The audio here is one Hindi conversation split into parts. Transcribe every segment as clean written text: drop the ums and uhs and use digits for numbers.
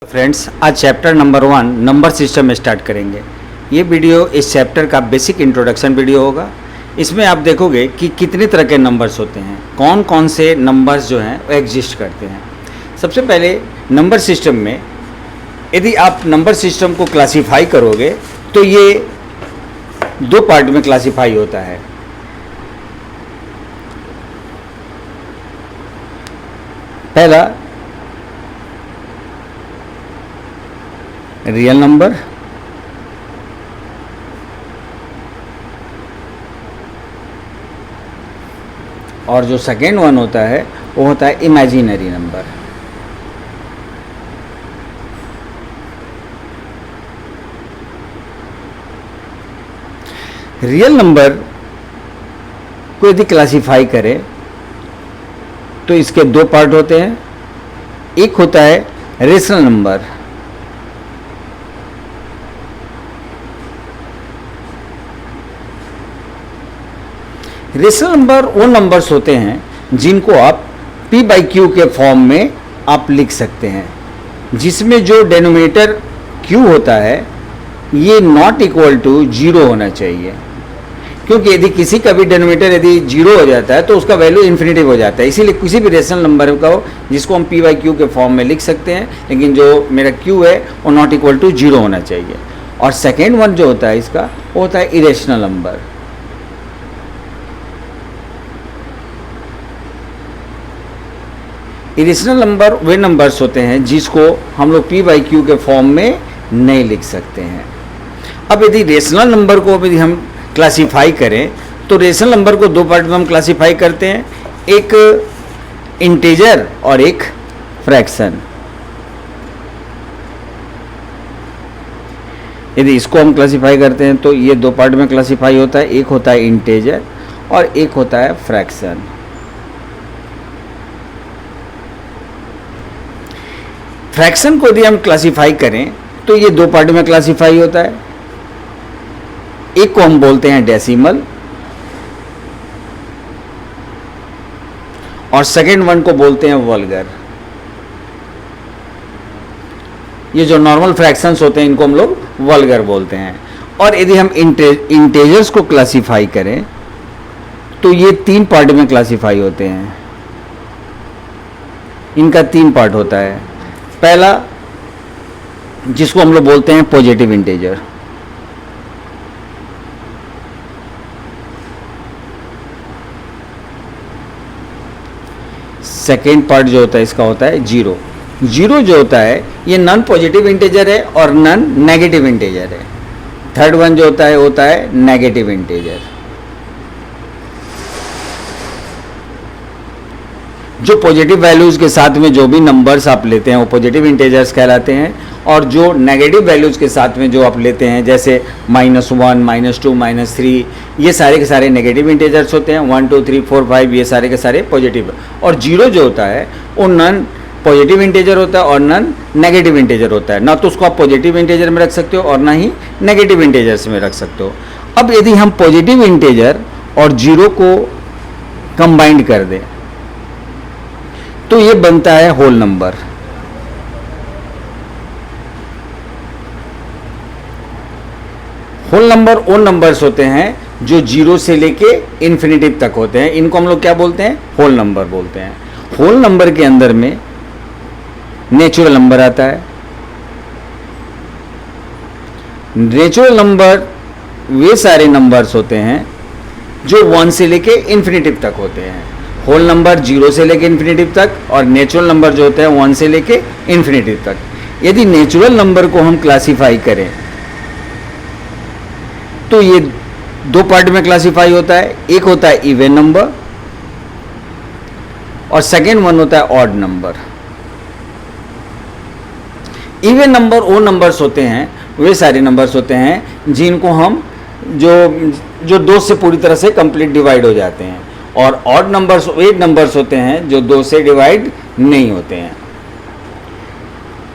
फ्रेंड्स, आज चैप्टर नंबर 1 नंबर सिस्टम में स्टार्ट करेंगे। ये वीडियो इस चैप्टर का बेसिक इंट्रोडक्शन वीडियो होगा। इसमें आप देखोगे कि कितने तरह के नंबर्स होते हैं, कौन कौन से नंबर्स जो हैं वो एग्जिस्ट करते हैं। सबसे पहले नंबर सिस्टम में यदि आप नंबर सिस्टम को क्लासीफाई करोगे तो ये दो पार्ट में क्लासीफाई होता है। पहला रियल नंबर और जो सेकेंड वन होता है वो होता है इमेजिनरी नंबर। रियल नंबर को यदि क्लासीफाई करें तो इसके दो पार्ट होते हैं। एक होता है रेशनल नंबर, रेशनल नंबर वो नंबर्स होते हैं जिनको आप p/q के फॉर्म में आप लिख सकते हैं, जिसमें जो डेनोमिनेटर q होता है ये नॉट इक्वल टू 0 होना चाहिए, क्योंकि यदि किसी का भी डेनोमिनेटर यदि 0 हो जाता है तो उसका वैल्यू इन्फिनिटिव हो जाता है। इसीलिए किसी भी रेशनल नंबर का हो जिसको हम p/q के फॉर्म में लिख सकते हैं, लेकिन जो मेरा q है वो नॉट इक्वल टू 0 होना चाहिए। और सेकेंड वन जो होता है इसका वो होता है इरेशनल नंबर। इरेशनल नंबर वे नंबर्स होते हैं जिसको हम लोग p/q के फॉर्म में नहीं लिख सकते हैं। अब यदि रेशनल नंबर को यदि हम क्लासीफाई करें तो रेशनल नंबर को दो पार्ट में हम क्लासीफाई करते हैं, एक इंटीजर और एक फ्रैक्शन। यदि इसको हम क्लासीफाई करते हैं तो ये दो पार्ट में क्लासीफाई होता है, एक होता है इंटीजर और एक होता है फ्रैक्शन। फ्रैक्शन को यदि हम क्लासीफाई करें तो ये दो पार्ट में क्लासीफाई होता है। एक को हम बोलते हैं डेसिमल और सेकेंड वन को बोलते हैं वल्गर। ये जो नॉर्मल फ्रैक्शंस होते हैं इनको हम लोग वल्गर बोलते हैं। और यदि हम इंटीजर्स को क्लासीफाई करें तो ये तीन पार्ट में क्लासीफाई होते हैं। इनका तीन पार्ट होता है। पहला जिसको हम लोग बोलते हैं पॉजिटिव इंटीजर, सेकेंड पार्ट जो होता है इसका होता है जीरो। जीरो जो होता है ये नॉन पॉजिटिव इंटीजर है और नॉन नेगेटिव इंटीजर है। थर्ड वन जो होता है नेगेटिव इंटीजर। जो पॉजिटिव वैल्यूज के साथ में जो भी नंबर्स आप लेते हैं वो पॉजिटिव इंटीजर्स कहलाते हैं, और जो नेगेटिव वैल्यूज के साथ में जो आप लेते हैं जैसे -1, -2, -3, ये सारे के सारे नेगेटिव इंटीजर्स होते हैं। 1, 2, 3, 4, 5 ये सारे के सारे पॉजिटिव। और जीरो जो होता है वो नॉन पॉजिटिव इंटीजर होता है और नॉन नेगेटिव इंटीजर होता है। ना तो उसको आप पॉजिटिव इंटीजर में रख सकते हो और ना ही नेगेटिव इंटीजर्स में रख सकते हो। अब यदि हम पॉजिटिव इंटीजर और जीरो को कंबाइंड कर दें तो ये बनता है होल नंबर। होल नंबर वो नंबर्स होते हैं जो जीरो से लेके इन्फिनिटिव तक होते हैं। इनको हम लोग क्या बोलते हैं? होल नंबर बोलते हैं। होल नंबर के अंदर में नेचुरल नंबर आता है। नेचुरल नंबर वे सारे नंबर्स होते हैं जो 1 से लेके इन्फिनिटिव तक होते हैं। होल नंबर 0 से लेके इन्फिनिटिव तक और नेचुरल नंबर जो होते हैं 1 से लेके इन्फिनिटिव तक। यदि नेचुरल नंबर को हम क्लासीफाई करें तो ये दो पार्ट में क्लासीफाई होता है। एक होता है इवन नंबर और सेकेंड वन होता है ऑड नंबर। इवन नंबर वो नंबर्स होते हैं, वे सारे नंबर्स होते हैं जिनको हम जो दो से पूरी तरह से कंप्लीट डिवाइड हो जाते हैं, और ऑड नंबर्स वे नंबर्स होते हैं जो दो से डिवाइड नहीं होते हैं।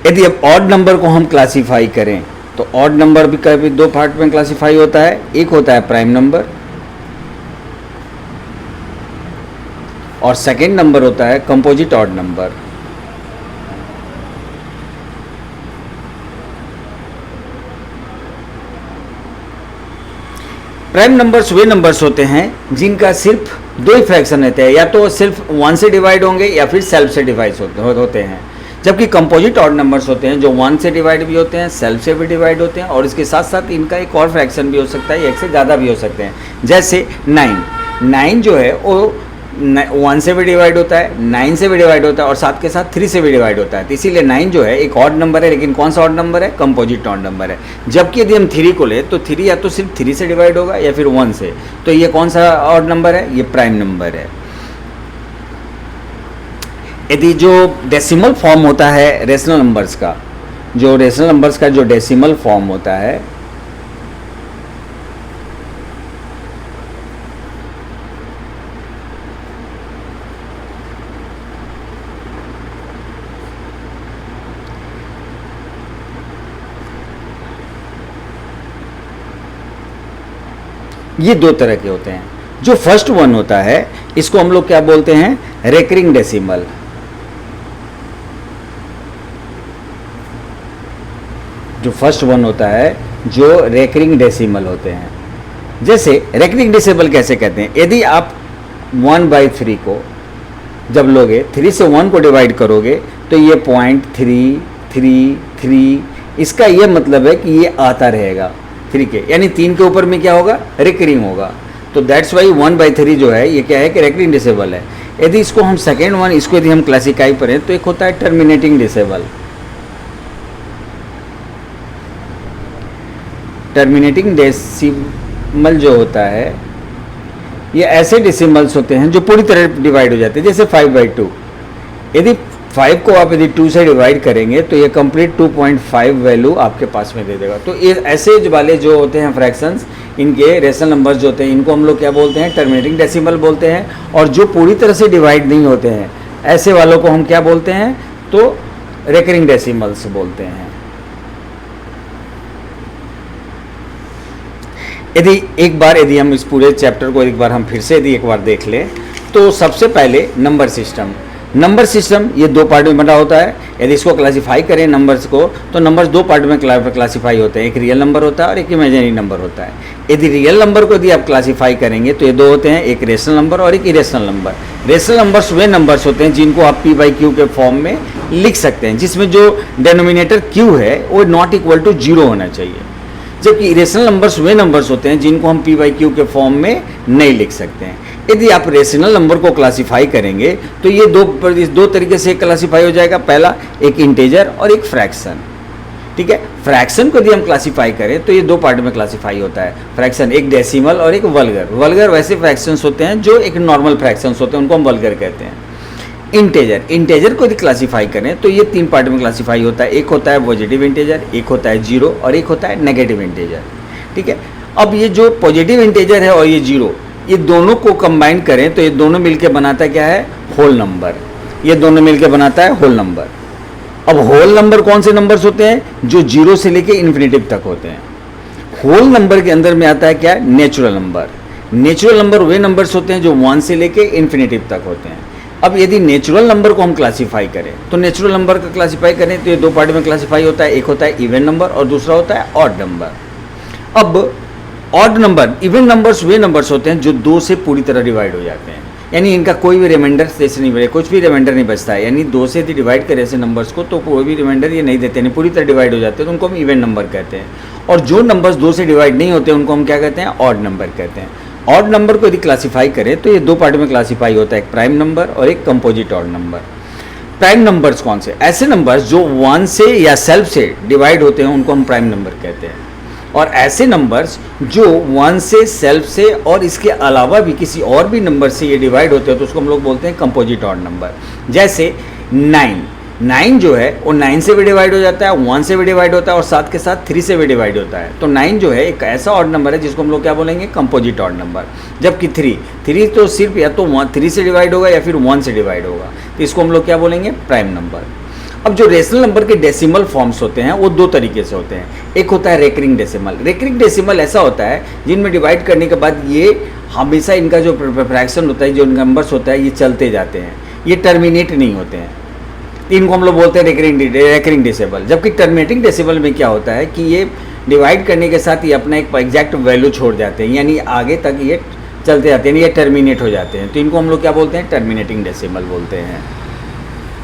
यदि अब ऑड नंबर को हम क्लासीफाई करें तो ऑड नंबर भी कभी दो पार्ट में क्लासीफाई होता है। एक होता है प्राइम नंबर और सेकेंड नंबर होता है composite odd number. Prime numbers वे नंबर्स होते हैं जिनका सिर्फ दो ही फ्रैक्शन रहते हैं, या तो सिर्फ 1 से डिवाइड होंगे या फिर सेल्फ से डिवाइड होते हैं। जबकि कंपोजिट ऑड नंबर्स होते हैं जो 1 से डिवाइड भी होते हैं, सेल्फ से भी डिवाइड होते हैं, और इसके साथ साथ इनका एक और फ्रैक्शन भी हो सकता है, एक से ज़्यादा भी हो सकते हैं। जैसे 9 जो है वो 1 से भी डिवाइड होता है, 9 से भी डिवाइड होता है, और साथ के साथ 3 से भी डिवाइड होता है। तो इसीलिए 9 जो है एक ऑड नंबर है, लेकिन कौन सा ऑड नंबर है? कंपोजिट ऑड नंबर है। जबकि यदि हम 3 को ले तो 3 या तो सिर्फ 3 से डिवाइड होगा या फिर 1 से। तो ये कौन सा ऑड नंबर है? ये प्राइम नंबर है। यदि जो डेसिमल फॉर्म होता है रेशनल नंबर्स का, जो रेशनल नंबर्स का जो डेसिमल फॉर्म होता है, ये दो तरह के होते हैं। जो फर्स्ट वन होता है इसको हम लोग क्या बोलते हैं? Recurring decimal. जो फर्स्ट वन होता है जो रेकरिंग डेसिमल होते हैं। जैसे रेकरिंग डेसिमल कैसे कहते हैं? यदि आप 1/3 को जब लोगे, 3 से 1 को डिवाइड करोगे तो ये 0.333, इसका ये मतलब है कि ये आता रहेगा 3 के, यानी 3 के ऊपर में क्या होगा? रेकरिंग होगा। तो दैट्स वाई 1/3 जो है ये क्या है कि रेकरिंग डेसिमल है। यदि इसको हम सेकेंड वन, इसको यदि हम क्लासिफाई करें तो एक होता है टर्मिनेटिंग डेसिमल। टर्मिनेटिंग डेसिमल जो होता है ये ऐसे डेसिमल्स होते हैं जो पूरी तरह डिवाइड हो जाते हैं। जैसे 5/2, यदि 5 को आप यदि 2 से डिवाइड करेंगे तो ये कंप्लीट 2.5 वैल्यू आपके पास में दे देगा। तो ये ऐसे वाले जो होते हैं फ्रैक्शंस, इनके रेशनल नंबर्स जो होते हैं इनको हम लोग क्या बोलते हैं? टर्मिनेटिंग डेसिमल बोलते हैं। और जो पूरी तरह से डिवाइड नहीं होते हैं ऐसे वालों को हम क्या बोलते हैं? तो रेकरिंग डेसिमल्स बोलते हैं। यदि हम इस पूरे चैप्टर को एक बार हम फिर से एक बार देख लें तो सबसे पहले नंबर सिस्टम ये दो पार्ट में बना होता है। यदि इसको क्लासिफाई करें नंबर्स को तो नंबर्स दो पार्ट में क्लासिफाई होते हैं, एक रियल नंबर होता है और एक इमेजिनरी नंबर होता है। यदि रियल नंबर को यदि आप क्लासिफाई करेंगे तो ये दो होते हैं, एक रेशनल नंबर और एक इरेशनल नंबर। रेशनल नंबर्स वे नंबर्स होते हैं जिनको आप p/q के फॉर्म में लिख सकते हैं, जिसमें जो डेनोमिनेटर q है वो नॉट इक्वल टू 0 होना चाहिए। जबकि इरेशनल नंबर्स वे नंबर्स होते हैं जिनको हम p/q के फॉर्म में नहीं लिख सकते हैं। यदि आप रेशनल नंबर को क्लासिफाई करेंगे तो ये दो तरीके से क्लासिफाई हो जाएगा। पहला एक इंटीजर और एक फ्रैक्शन। ठीक है, फ्रैक्शन को यदि हम क्लासिफाई करें तो ये दो पार्ट में क्लासिफाई होता है। फ्रैक्शन एक डेसिमल और एक वल्गर वैसे फ्रैक्शंस होते हैं जो एक नॉर्मल फ्रैक्शंस होते हैं, उनको हम वल्गर कहते हैं। इंटीजर को यदि क्लासिफाई करें तो ये तीन पार्ट में क्लासिफाई होता है। एक होता है पॉजिटिव इंटीजर, एक होता है जीरो और एक होता है नेगेटिव इंटीजर। ठीक है, अब ये जो पॉजिटिव इंटीजर है और ये जीरो, ये दोनों को कंबाइन करें तो ये दोनों मिलकर बनाता है क्या है? Whole number. ये दोनों मिलकर बनाता है होल नंबर। अब होल नंबर कौन से नंबर्स होते हैं? जो जीरो से लेके इन्फिनिटिव तक होते हैं। होल नंबर के अंदर में आता है क्या? Natural number. नेचुरल नंबर वे नंबर्स होते हैं जो 1 से लेके इन्फिनिटिव तक होते हैं। अब यदि नेचुरल नंबर को हम क्लासिफाई करें तो नेचुरल नंबर का क्लासिफाई करें तो ये दो पार्ट में क्लासिफाई होता है। एक होता है इवन नंबर और दूसरा होता है ऑड नंबर। अब ऑड नंबर, इवन नंबर्स वे नंबर्स होते हैं जो 2 से पूरी तरह डिवाइड हो जाते हैं, यानी इनका कोई भी रिमाइंडर जैसे नहीं बचे, कुछ भी रिमाइंडर नहीं बचता है। यानी 2 से यदि डिवाइड करें ऐसे नंबर्स को तो कोई भी रिमाइंडर ये नहीं देते, यानी पूरी तरह डिवाइड हो जाते हैं, तो उनको हम इवन नंबर कहते हैं। और जो नंबर्स 2 से डिवाइड नहीं होते उनको हम क्या कहते हैं? ऑड नंबर कहते हैं। ऑड नंबर को यदि क्लासिफाई करें तो ये दो पार्ट में क्लासिफाई होता है, एक प्राइम नंबर और एक composite odd number. Prime numbers कौन से? ऐसे नंबर्स जो 1 से या सेल्फ से डिवाइड होते हैं उनको हम प्राइम नंबर कहते हैं। और ऐसे नंबर्स जो 1 से, सेल्फ से और इसके अलावा भी किसी और भी नंबर से ये डिवाइड होते हैं तो उसको हम लोग बोलते हैं कंपोजिट ऑड नंबर। जैसे 9 जो है वो 9 से भी डिवाइड हो जाता है, 1 से भी डिवाइड होता है और साथ के साथ 3 से भी डिवाइड होता है। तो 9 जो है एक ऐसा ऑड नंबर है जिसको हम लोग क्या बोलेंगे? Composite odd number. जबकि 3 तो सिर्फ या तो 3 से डिवाइड होगा या फिर 1 से डिवाइड होगा, तो इसको हम लोग क्या बोलेंगे? Prime number. अब जो रेशनल नंबर के डेसिमल फॉर्म्स होते हैं वो दो तरीके से होते हैं। एक होता है रेकरिंग डेसिमल। रेकरिंग डेसिमल ऐसा होता है जिनमें डिवाइड करने के बाद ये हमेशा इनका जो फ्रैक्शन होता है, जो नंबर्स होता है, ये चलते जाते हैं, ये टर्मिनेट नहीं होते हैं। इनको हम लोग बोलते हैं रेकरिंग डेसिमल। जबकि टर्मिनेटिंग डेसिमल में क्या होता है कि ये डिवाइड करने के साथ ये अपना एक एग्जैक्ट वैल्यू छोड़ जाते हैं, यानी आगे तक ये चलते जाते हैं, ये टर्मिनेट हो जाते हैं, तो इनको हम लोग क्या बोलते हैं, टर्मिनेटिंग डेसिमल बोलते हैं।